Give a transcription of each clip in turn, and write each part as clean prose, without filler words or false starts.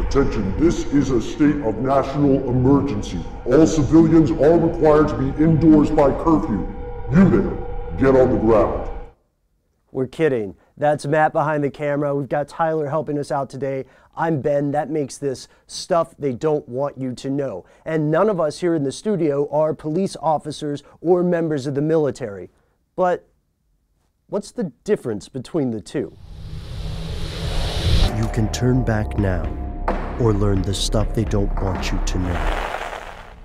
Attention, this is a state of national emergency. All civilians are required to be indoors by curfew. You there, get on the ground. We're kidding. That's Matt behind the camera. We've got Tyler helping us out today. I'm Ben. That makes this stuff they don't want you to know. And none of us here in the studio are police officers or members of the military. But what's the difference between the two? You can turn back now or learn the stuff they don't want you to know.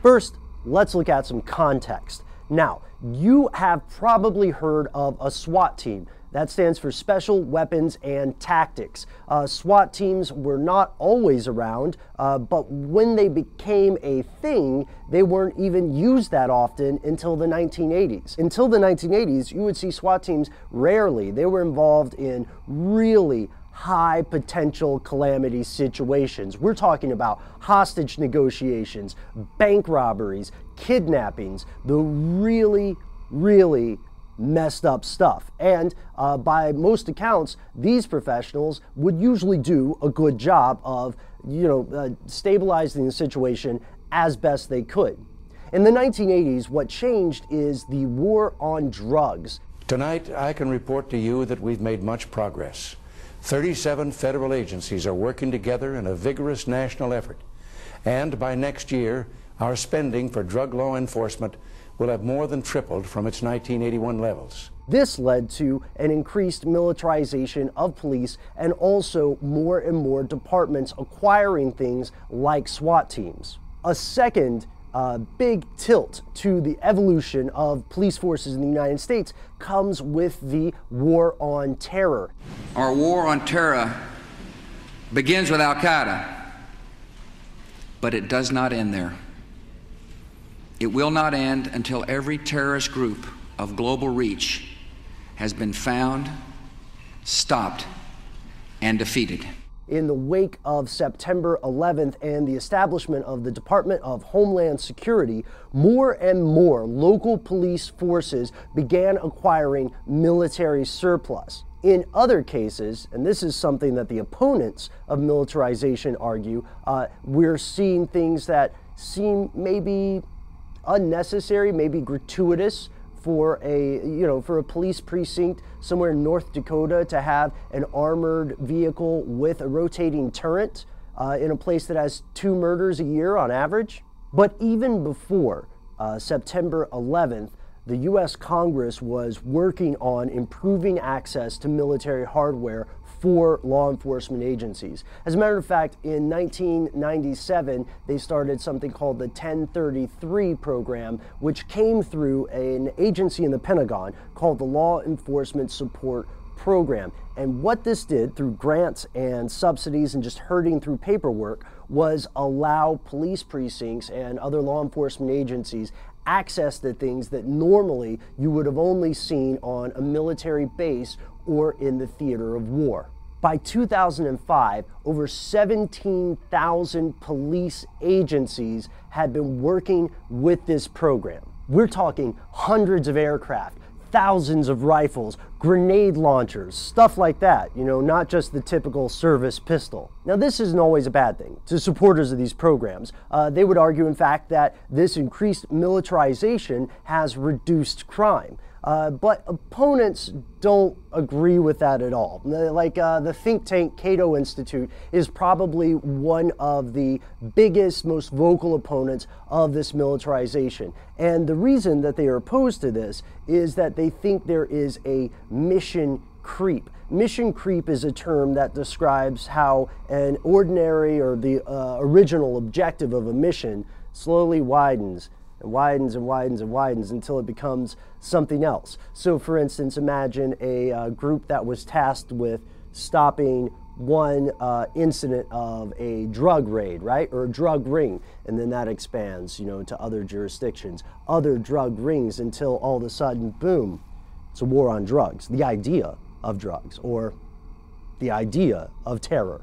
First, let's look at some context. Now, you have probably heard of a SWAT team. That stands for Special Weapons and Tactics. SWAT teams were not always around, but when they became a thing, they weren't even used that often until the 1980s. Until the 1980s, you would see SWAT teams rarely. They were involved in really high potential calamity situations. We're talking about hostage negotiations, bank robberies, kidnappings, the really messed up stuff. And by most accounts, these professionals would usually do a good job of, stabilizing the situation as best they could. In the 1980s, what changed is the war on drugs. Tonight, I can report to you that we've made much progress. 37 federal agencies are working together in a vigorous national effort. And by next year, our spending for drug law enforcement will have more than tripled from its 1981 levels. This led to an increased militarization of police and also more and more departments acquiring things like SWAT teams. A second big tilt to the evolution of police forces in the United States comes with the war on terror. Our war on terror begins with Al-Qaeda, but it does not end there. It will not end until every terrorist group of global reach has been found, stopped, and defeated. In the wake of September 11th and the establishment of the Department of Homeland Security, more and more local police forces began acquiring military surplus. In other cases, and this is something that the opponents of militarization argue, we're seeing things that seem maybe unnecessary, maybe gratuitous for a police precinct somewhere in North Dakota to have an armored vehicle with a rotating turret in a place that has 2 murders a year on average. But even before September 11th, the U.S. Congress was working on improving access to military hardware for law enforcement agencies. As a matter of fact, in 1997, they started something called the 1033 program, which came through an agency in the Pentagon called the Law Enforcement Support Program. And what this did through grants and subsidies and just herding through paperwork was allow police precincts and other law enforcement agencies access to things that normally you would have only seen on a military base or in the theater of war. By 2005, over 17,000 police agencies had been working with this program. We're talking hundreds of aircraft, thousands of rifles, grenade launchers, stuff like that, not just the typical service pistol. Now, this isn't always a bad thing. To supporters of these programs, they would argue, in fact, that this increased militarization has reduced crime. But opponents don't agree with that at all. Like the think tank Cato Institute is probably one of the biggest, most vocal opponents of this militarization. And the reason that they are opposed to this is that they think there is a mission creep. Mission creep is a term that describes how an ordinary or the original objective of a mission slowly widens and widens and widens and widens until it becomes something else. So for instance, imagine a group that was tasked with stopping one incident of a drug raid, right? Or a drug ring, and then that expands, to other jurisdictions, other drug rings, until all of a sudden, boom, it's a war on drugs, the idea of drugs, or the idea of terror.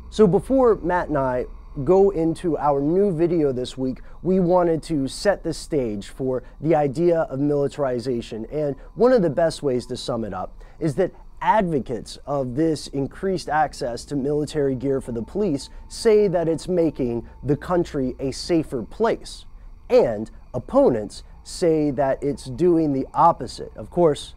So before Matt and I go into our new video this week, we wanted to set the stage for the idea of militarization. And one of the best ways to sum it up is that advocates of this increased access to military gear for the police say that it's making the country a safer place, and opponents say that it's doing the opposite. Of course,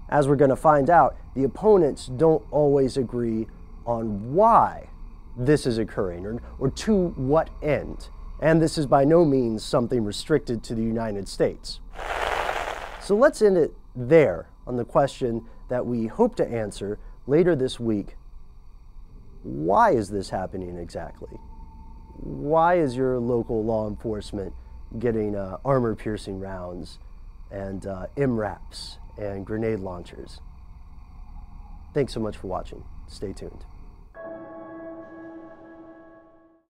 as we're going to find out, the opponents don't always agree on why this is occurring or to what end. And this is by no means something restricted to the United States. So let's end it there on the question that we hope to answer later this week. Why is this happening exactly? Why is your local law enforcement getting armor-piercing rounds and MRAPs and grenade launchers? Thanks so much for watching. Stay tuned.